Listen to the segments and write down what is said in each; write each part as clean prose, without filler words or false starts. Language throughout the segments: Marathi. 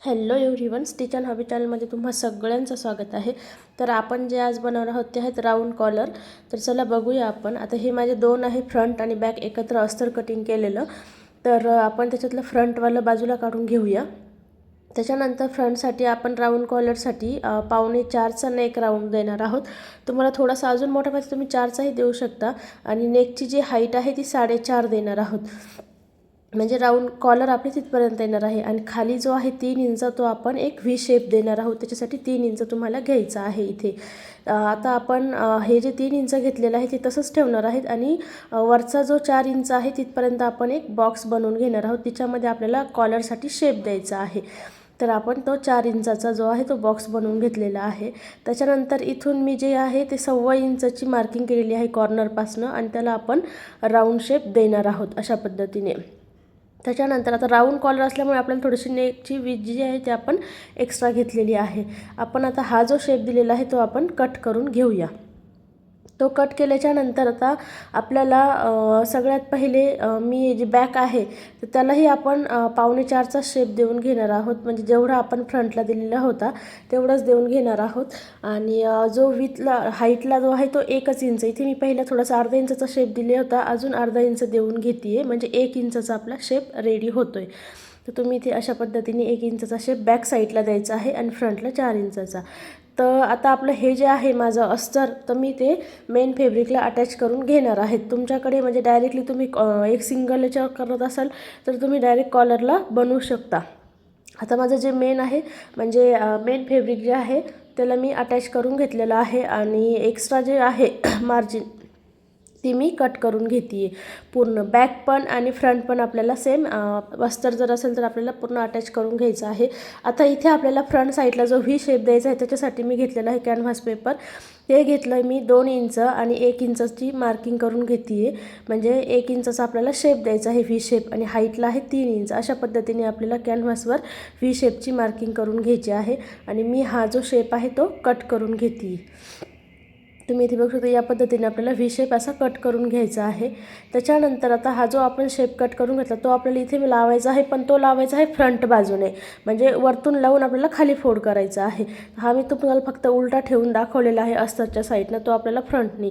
Hello everyone, stitch and hobby चॅनलमध्ये तुम्हा सगळ्यांचं स्वागत आहे. तर आपण जे आज बनवणार आहोत ते आहेत राऊंड कॉलर. तर चला बघूया आपण. आता हे माझे दोन आहे, फ्रंट आणि बॅक एकत्र अस्तर कटिंग केलेलं. तर आपण त्याच्यातलं फ्रंटवालं बाजूला काढून घेऊया. त्याच्यानंतर फ्रंटसाठी आपण राऊंड कॉलरसाठी 4.25चा नेक राऊंड देणार आहोत. तुम्हाला थोडासा अजून मोठा पाहिजे तुम्ही 4चाही देऊ शकता. आणि नेकची जी हाईट आहे ती 4.5 देणार आहोत, म्हणजे राऊंड कॉलर आपली तिथपर्यंत येणार आहे. आणि खाली जो आहे 3 इंच तो आपण एक व्ही शेप देणार आहोत, त्याच्यासाठी 3 इंच तुम्हाला घ्यायचं आहे इथे. आता आपण हे जे 3 इंच घेतलेलं आहे ते तसंच ठेवणार आहेत. आणि वरचा जो 4 इंच आहे तिथपर्यंत आपण एक बॉक्स बनवून घेणार आहोत, तिच्यामध्ये आपल्याला कॉलरसाठी शेप द्यायचा आहे. तर आपण तो 4 इंचाचा जो आहे तो बॉक्स बनवून घेतलेला आहे. त्याच्यानंतर इथून मी जे आहे ते 1.25 इंचची मार्किंग केलेली आहे कॉर्नरपासनं, आणि त्याला आपण राऊंड शेप देणार आहोत अशा पद्धतीने. त्याच्यानंतर आता राऊंड कॉलर असल्यामुळे आपल्याला थोडीशी नेकची वीज जी आहे ती आपण एक्स्ट्रा घेतलेली आहे. आपण आता हा जो शेप दिलेला आहे तो आपण कट करून घेऊया. तो कट केल्याच्या नंतर आता आपल्याला सगळ्यात पहिले मी जी बॅक आहे तर त्यालाही आपण 4.25चा शेप देऊन घेणार आहोत. म्हणजे जेवढा आपण फ्रंटला दिलेला होता तेवढंच देऊन घेणार आहोत. आणि जो विथला हाईटला जो आहे तो 1 इंच, इथे मी पहिला थोडासा अर्धा इंचाचा शेप दिले होता, अजून अर्धा इंच देऊन घेते आहे, म्हणजे 1 इंचाचा आपला शेप रेडी होतो आहे. तर तुम्ही इथे अशा पद्धतीने 1 इंचाचा शेप बॅक साईडला द्यायचा आहे आणि फ्रंटला 4 इंचाचा. तर आता आपलं हे जे आहे माझं अस्तर, तर मी ते मेन फॅब्रिकला अटॅच करून घेणार आहेत. तुमच्याकडे म्हणजे डायरेक्टली तुम्ही एक सिंगल याच्यावर करत असाल तर तुम्ही डायरेक्ट कॉलरला बनवू शकता. आता माझं जे मेन आहे म्हणजे मेन फॅब्रिक जे आहे त्याला मी अटॅच करून घेतलेलं आहे. आणि एक्स्ट्रा जे आहे मार्जिन ती मी कट करून घेते आहे पूर्ण. बॅक पण आणि फ्रंट पण आपल्याला सेम अस्तर जर असेल तर आपल्याला पूर्ण अटॅच करून घ्यायचं आहे. आता इथे आपल्याला फ्रंट साईडला जो व्ही शेप द्यायचा आहे त्याच्यासाठी मी घेतलेला आहे कॅनव्हास पेपर. ते घेतलं आहे मी 2 इंच आणि 1 इंचची मार्किंग करून घेते आहे, म्हणजे 1 इंचचा आपल्याला शेप द्यायचा आहे व्ही शेप. आणि हाईटला आहे 3 इंच. अशा पद्धतीने आपल्याला कॅनव्हासवर व्ही शेपची मार्किंग करून घ्यायची आहे. आणि मी हा जो शेप आहे तो कट करून घेते. तुम्ही इथे बघू शकता या पद्धतीने आपल्याला व्ही शेप असा कट करून घ्यायचा आहे. त्याच्यानंतर आता हा जो आपण शेप कट करून घेतला तो आपल्याला इथे लावायचा आहे, पण तो लावायचा आहे फ्रंट बाजूने, म्हणजे वरतून लावून आपल्याला खाली फोल्ड करायचा आहे. हा मी तुम्हाला फक्त उलटा ठेवून दाखवलेला आहे अस्तरच्या साईडनं, तो आपल्याला फ्रंटनी.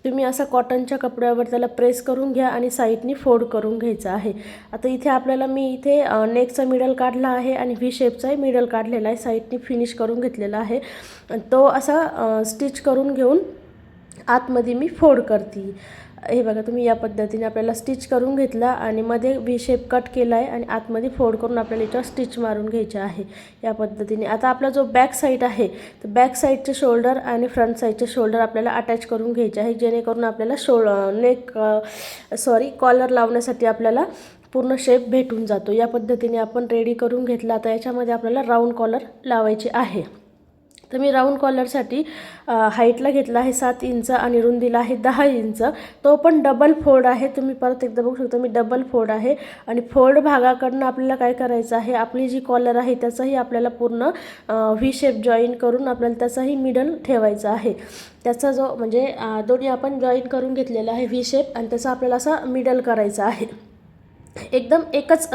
तुम्ही असा कॉटनच्या कपड्यावर त्याला प्रेस करून घ्या आणि साईडनी फोल्ड करून घ्यायचा आहे. आता इथे आपल्याला मी इथे नेकचा मिडल काढला आहे आणि व्ही शेपचाही मिडल काढलेला आहे, साईडनी फिनिश करून घेतलेला आहे. तो असा स्टिच करून घेऊन आतमध्ये मी फोल्ड करते. हे बघा तुम्ही या पद्धतीने आपल्याला स्टिच करून घेतला आणि मध्ये व्ही शेप कट केला आहे आणि आतमध्ये फोल्ड करून आपल्याला याच्यावर स्टिच मारून घ्यायचे आहे या पद्धतीने. आता आपला जो बॅक साईड आहे तर बॅक साईडचे शोल्डर आणि फ्रंट साईडचे शोल्डर आपल्याला अटॅच करून घ्यायचे आहे, जेणेकरून आपल्याला कॉलर लावण्यासाठी आपल्याला पूर्ण शेप भेटून जातो. या पद्धतीने आपण रेडी करून घेतला. आता याच्यामध्ये आपल्याला राऊंड कॉलर लावायचे आहे. तर मी राऊंड कॉलरसाठी हाईटला घेतला आहे 7 इंच आणि रुंदीला आहे 10 इंच. तो पण डबल फोल्ड आहे. तुम्ही परत एकदा बघू शकता मी डबल फोल्ड आहे. आणि फोल्ड भागाकडनं आपल्याला काय करायचं आहे, आपली जी कॉलर आहे त्याचाही आपल्याला पूर्ण व्ही शेप जॉईन करून आपल्याला त्याचाही मिडल ठेवायचा आहे. त्याचा जो म्हणजे दोन्ही आपण जॉईन करून घेतलेला आहे व्ही शेप, आणि त्याचा आपल्याला असा मिडल करायचा आहे. एकदम एकच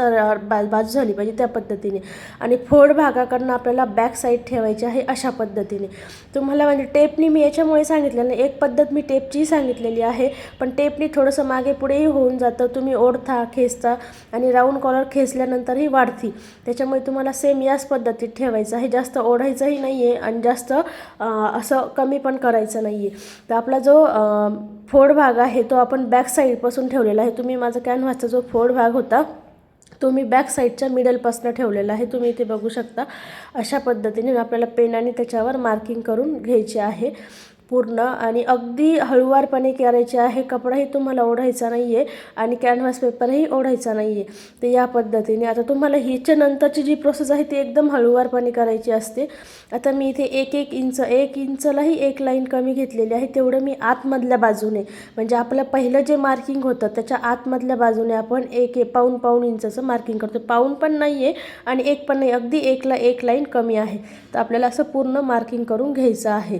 बाजू झाली पाहिजे त्या पद्धतीने. आणि फोल्ड भागाकडनं आपल्याला बॅक साईड ठेवायची आहे अशा पद्धतीने. तुम्हाला म्हणजे टेपनी मी याच्यामुळे सांगितलं नाही, एक पद्धत मी टेपची सांगितलेली आहे, पण टेपनी थोडंसं मागे पुढेही होऊन जातं. तुम्ही ओढता खेचता आणि राऊंड कॉलर खेचल्यानंतरही वाढती, त्याच्यामुळे तुम्हाला सेम याच पद्धतीत ठेवायचं आहे. जास्त ओढायचंही नाही आहे आणि जास्त असं कमी पण करायचं नाही आहे. तर आपला जो फोल्ड भाग आहे तो आपण बॅक साईडपासून ठेवलेला आहे. तुम्ही माझा कॅनव्हासचा जो फोल्ड भाग होता तो मी बॅक साईडच्या मिडलपासून ठेवलेला आहे, तुम्ही इथे बघू शकता. अशा पद्धतीने आपल्याला पेनाने त्याच्यावर मार्किंग करून घ्यायची आहे पूर्ण. आणि अगदी हळूवारपणे करायचे आहे. कपडाही तुम्हाला ओढायचा नाही आहे आणि कॅनव्हास पेपरही ओढायचा नाही आहे. तर या पद्धतीने आता तुम्हाला हीच्या नंतरची जी प्रोसेस आहे ती एकदम हळूवारपणे करायची असते. आता मी इथे 1 इंचलाही एक लाईन कमी घेतलेली आहे, तेवढं मी आतमधल्या बाजूने म्हणजे आपलं पहिलं जे मार्किंग होतं त्याच्या आतमधल्या बाजूने आपण पाऊण इंचाचं मार्किंग करतो. पाऊण पण नाही आहे आणि 1 पण नाही, अगदी 1ला 1 लाईन कमी आहे. तर आपल्याला असं पूर्ण मार्किंग करून घ्यायचं आहे.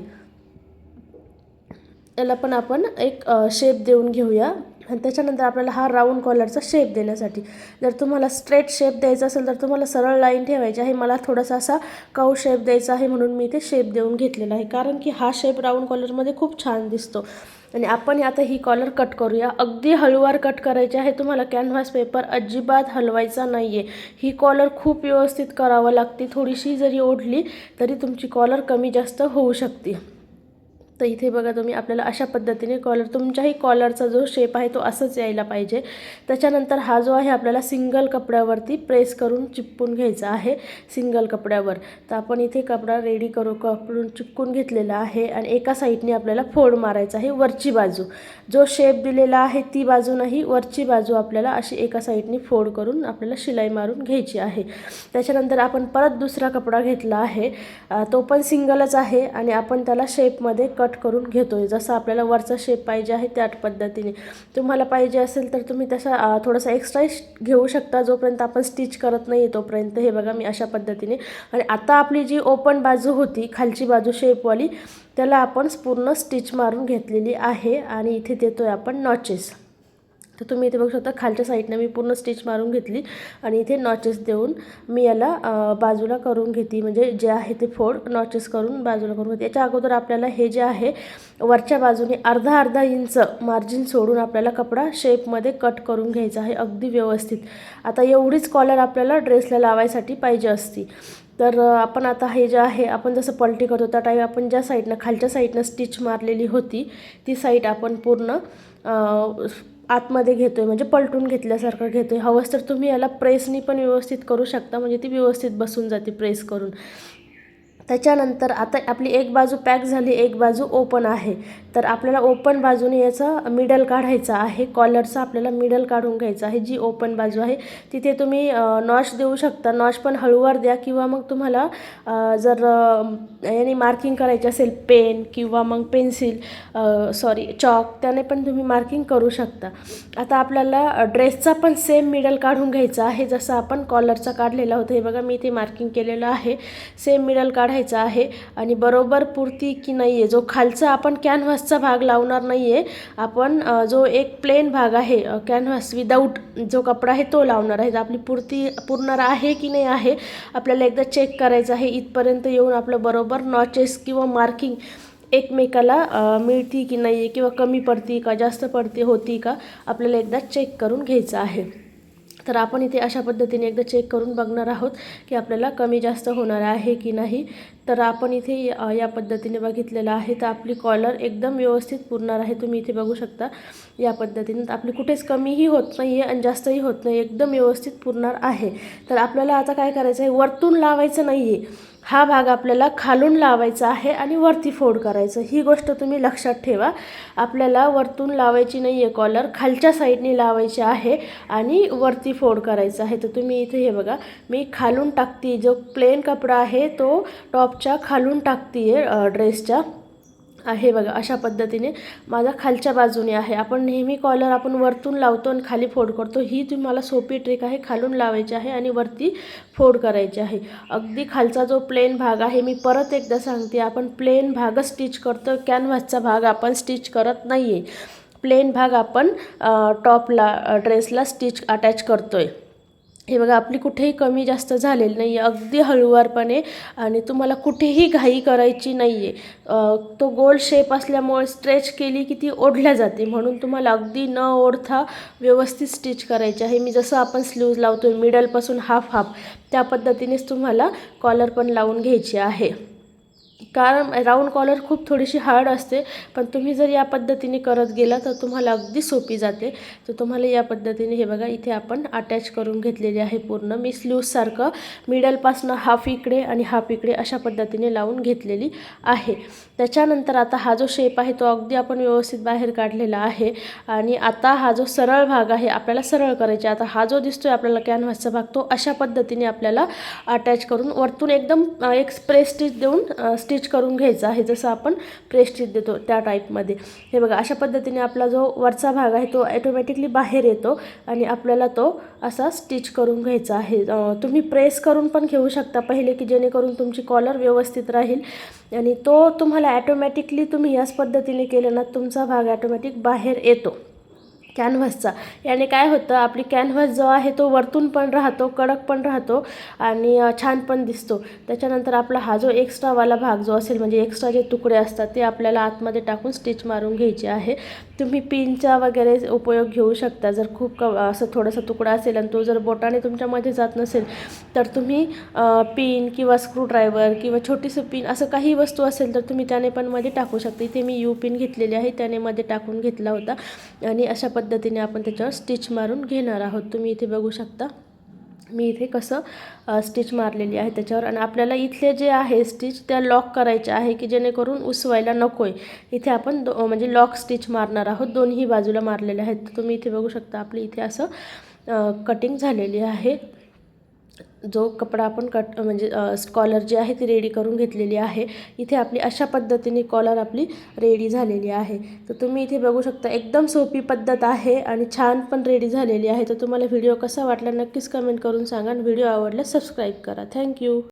याला पण आपण एक शेप देऊन घेऊया. आणि त्याच्यानंतर आपल्याला हा राऊंड कॉलरचा शेप देण्यासाठी, जर तुम्हाला स्ट्रेट शेप द्यायचा असेल तर तुम्हाला सरळ लाईन ठेवायची आहे. मला थोडासा असा काऊ शेप द्यायचा आहे म्हणून मी इथे शेप देऊन घेतलेला आहे, कारण की हा शेप राऊंड कॉलरमध्ये खूप छान दिसतो. आणि आपण आता ही कॉलर कट करूया. अगदी हळूवार कट करायची आहे तुम्हाला. कॅनव्हास पेपर अजिबात हलवायचा नाही आहे. ही कॉलर खूप व्यवस्थित करावं लागते. थोडीशी जरी ओढली तरी तुमची कॉलर कमी जास्त होऊ शकते. तर इथे बघा तुम्ही, आपल्याला अशा पद्धतीने कॉलर, तुमच्याही कॉलरचा जो शेप आहे तो असंच यायला पाहिजे. त्याच्यानंतर हा जो आहे आपल्याला सिंगल कपड्यावरती प्रेस करून चिपकून घ्यायचा आहे, सिंगल कपड्यावर. तर आपण इथे कपडा रेडी करून चिपकून घेतलेला आहे आणि एका साईडने आपल्याला फोल्ड मारायचा आहे. वरची बाजू जो शेप दिलेला आहे ती बाजू नाही, वरची बाजू आपल्याला अशी एका साईडने फोल्ड करून आपल्याला शिलाई मारून घ्यायची आहे. त्याच्यानंतर आपण परत दुसरा कपडा घेतला आहे, तो पण सिंगलच आहे आणि आपण त्याला शेपमध्ये कट करून घेतोय. जसं आपल्याला वरचा शेप पाहिजे आहे त्या पद्धतीने. तुम्हाला पाहिजे असेल तर तुम्ही तसा थोडासा एक्स्ट्रा घेऊ शकता, जोपर्यंत आपण स्टिच करत नाही तोपर्यंत. हे बघा मी अशा पद्धतीने. आणि आता आपली जी ओपन बाजू होती, खालची बाजू शेपवाली, त्याला आपण पूर्ण स्टिच मारून घेतलेली आहे आणि इथे देतोय आपण नॉचेस. तर तुम्ही इथे बघू शकता, खालच्या साईडने मी पूर्ण स्टिच मारून घेतली आणि इथे नॉचेस देऊन मी याला बाजूला करून घेते, म्हणजे जे आहे ते फोल्ड नॉचेस करून बाजूला करून घेते. याच्या अगोदर आपल्याला हे जे आहे वरच्या बाजूने अर्धा इंच मार्जिन सोडून आपल्याला कपडा शेपमध्ये कट करून घ्यायचा आहे अगदी व्यवस्थित. आता एवढीच कॉलर आपल्याला ड्रेसला लावायसाठी पाहिजे असती. तर आपण आता हे जे आहे, आपण जसं पलटी करतो त्या टाईप आपण ज्या साईडनं खालच्या साईडनं स्टिच मारलेली होती ती साईड आपण पूर्ण आतमध्ये घेतोय, म्हणजे पलटून घेतल्यासारखं घेतोय. हवंच तर तुम्ही याला प्रेसनी पण व्यवस्थित करू शकता, म्हणजे ती व्यवस्थित बसून जाते प्रेस करून. त्याच्यानंतर आता आपली एक बाजू पॅक झाली, एक बाजू ओपन आहे. तर आपल्याला ओपन बाजूने याचा मिडल काढायचा आहे, कॉलरचा आपल्याला मिडल काढून घ्यायचा आहे. जी ओपन बाजू आहे तिथे तुम्ही नॉच देऊ शकता. नॉच पण हळूवार द्या, किंवा मग तुम्हाला जर याने मार्किंग करायची असेल पेन किंवा मग पेन्सिल चॉक, त्याने पण तुम्ही मार्किंग करू शकता. आता आपल्याला ड्रेसचा पण सेम मिडल काढून घ्यायचा आहे, जसं आपण कॉलरचा काढलेला होता. हे बघा मी इथे मार्किंग केलेलं आहे. सेम मिडल काढायचा आहे आणि बरोबर पुरती की नाही आहे, जो खालचा आपण कॅनव्हासचा भाग लावणार नाही आहे, आपण जो एक प्लेन भाग आहे कॅनव्हास विदाऊट जो कपडा आहे तो लावणार आहे. आपली पुरणार आहे की नाही आहे आपल्याला एकदा चेक करायचं आहे. इथपर्यंत येऊन आपलं बरोबर नॉचेस किंवा मार्किंग एकमेकाला मिळती की नाही आहे, किंवा कमी पडती का जास्त होती का, आपल्याला एकदा चेक करून घ्यायचं आहे. तर आपण इथे अशा पद्धतीने एकदा चेक करून बघणार आहोत की आपल्याला कमी जास्त होणार आहे की नाही. तर आपण इथे या पद्धतीने बघितलेलं आहे. तर आपली कॉलर एकदम व्यवस्थित पुरणार आहे. तुम्ही इथे बघू शकता या पद्धतीने. आपली कुठेच कमीही होत नाही आहे आणि जास्तही होत नाही, एकदम व्यवस्थित पुरणार आहे. तर आपल्याला आता काय करायचं आहे, वरतून लावायचं नाही आहे, हा भाग आपल्याला खालून लावायचा आहे आणि वरती फोल्ड करायचं. ही गोष्ट तुम्ही लक्षात ठेवा. आपल्याला वरतून लावायची नाही आहे कॉलर, खालच्या साईडने लावायची आहे आणि वरती फोल्ड करायचं आहे. तर तुम्ही इथे हे बघा मी खालून टाकते, जो प्लेन कपडा आहे तो टॉपच्या खालून टाकते आहे ड्रेसच्या. आहे बघा अशा पद्धतीने माझा खालच्या बाजूने आहे. आपण नेहमी कॉलर आपण वरतून लावतो आणि खाली फोल्ड करतो. ही तुम्हाला सोपी ट्रिक आहे, खालून लावायची आहे आणि वरती फोल्ड करायची आहे. अगदी खालचा जो प्लेन भाग आहे, मी परत एकदा सांगते, आपण प्लेन भागच स्टिच करतो, कॅनव्हासचा भाग आपण स्टिच करत नाही आहे. प्लेन भाग आपण टॉपला ड्रेसला स्टिच अटॅच करतो आहे. हे बघा आपली कुठेही कमी जास्त झालेली नाही आहे, अगदी हळूवारपणे. आणि तुम्हाला कुठेही घाई करायची नाही आहे. तो गोल शेप असल्यामुळे स्ट्रेच केली की ती ओढल्या जाते, म्हणून तुम्हाला अगदी न ओढता व्यवस्थित स्टिच करायची आहे. मी जसं आपण स्लीव्ज लावतो आहे मिडलपासून हाफ त्या पद्धतीनेच तुम्हाला कॉलर पण लावून घ्यायची आहे. कारण राऊंड कॉलर खूप थोडीशी हार्ड असते, पण तुम्ही जर या पद्धतीने करत गेला तर तुम्हाला अगदी सोपी जाते. तर तुम्हाला या पद्धतीने हे बघा इथे आपण अटॅच करून घेतलेली आहे पूर्ण. मी स्लीव्जसारखं मिडलपासनं हाफ इकडे आणि हाफ इकडे अशा पद्धतीने लावून घेतलेली आहे. त्याच्यानंतर आता हा जो शेप आहे तो अगदी आपण व्यवस्थित बाहेर काढलेला आहे. आणि आता हा जो सरळ भाग आहे आपल्याला सरळ करायचा. आता हा जो दिसतोय आपल्याला कॅनव्हासचा भाग, तो अशा पद्धतीने आपल्याला अटॅच करून वरतून एकदम एक प्रेस स्टिच देऊन स्टिच करून घ्यायचा आहे, जसं आपण प्रेस स्टिच देतो त्या टाईपमध्ये. हे बघा अशा पद्धतीने आपला जो वरचा भाग आहे तो ॲटोमॅटिकली बाहेर येतो आणि आपल्याला तो असा स्टिच करून घ्यायचा आहे. तुम्ही प्रेस करून पण घेऊ शकता पहिले, की जेणेकरून तुमची कॉलर व्यवस्थित राहील. आणि तो तुम्हाला ॲटोमॅटिकली तुम्ही याच पद्धतीने केलं ना, तुमचा भाग ॲटोमॅटिक बाहेर येतो. कॅनव्हासचा. याने काय होतं, आपली कॅनव्हास जो आहे तो वरतून पण राहतो, कडक पण राहतो आणि छान पण दिसतो. त्याच्यानंतर आपला हा जो एक्स्ट्रावाला भाग जो असेल, म्हणजे एक्स्ट्रा जे तुकडे असतात ते आपल्याला आतमध्ये टाकून स्टिच मारून घ्यायचे आहे. तुम्ही पिनचा वगैरे उपयोग घेऊ शकता. जर खूप असं थोडासा तुकडा असेल आणि तो जर बोटाने तुमच्यामध्ये जात नसेल तर तुम्ही पिन किंवा स्क्रूड्रायव्हर किंवा छोटीशी पिन असं काही वस्तू असेल तर तुम्ही त्याने पण मध्ये टाकू शकता. इथे मी यू पिन घेतलेली आहे, त्याने मध्ये टाकून घेतला होता आणि अशा पद्धतीने आपण त्याच्यावर स्टिच मारून घेणार आहोत. तुम्ही इथे बघू शकता मी इथे कसं स्टिच मारलेली आहे त्याच्यावर. आणि आपल्याला इथले जे आहे स्टिच त्या लॉक करायचे आहे की जेणेकरून उसवायला नको आहे. इथे आपण म्हणजे लॉक स्टिच मारणार आहोत, दोन्ही बाजूला मारलेले आहेत. तुम्ही इथे बघू शकता आपली इथे असं कटिंग झालेली आहे. जो कपडा आपण म्हणजे कॉलर जी आहे ती रेडी करून घेतलेली आहे. इथे आपली अशा पद्धतीने कॉलर आपली रेडी झालेली आहे. तर तुम्ही इथे बघू शकता एकदम सोपी पद्धत आहे आणि छान पण रेडी झालेली आहे. तर तुम्हाला व्हिडिओ कसा वाटला नक्कीच कमेंट करून सांगा आणि व्हिडिओ आवडल्यास सबस्क्राईब करा. थँक्यू.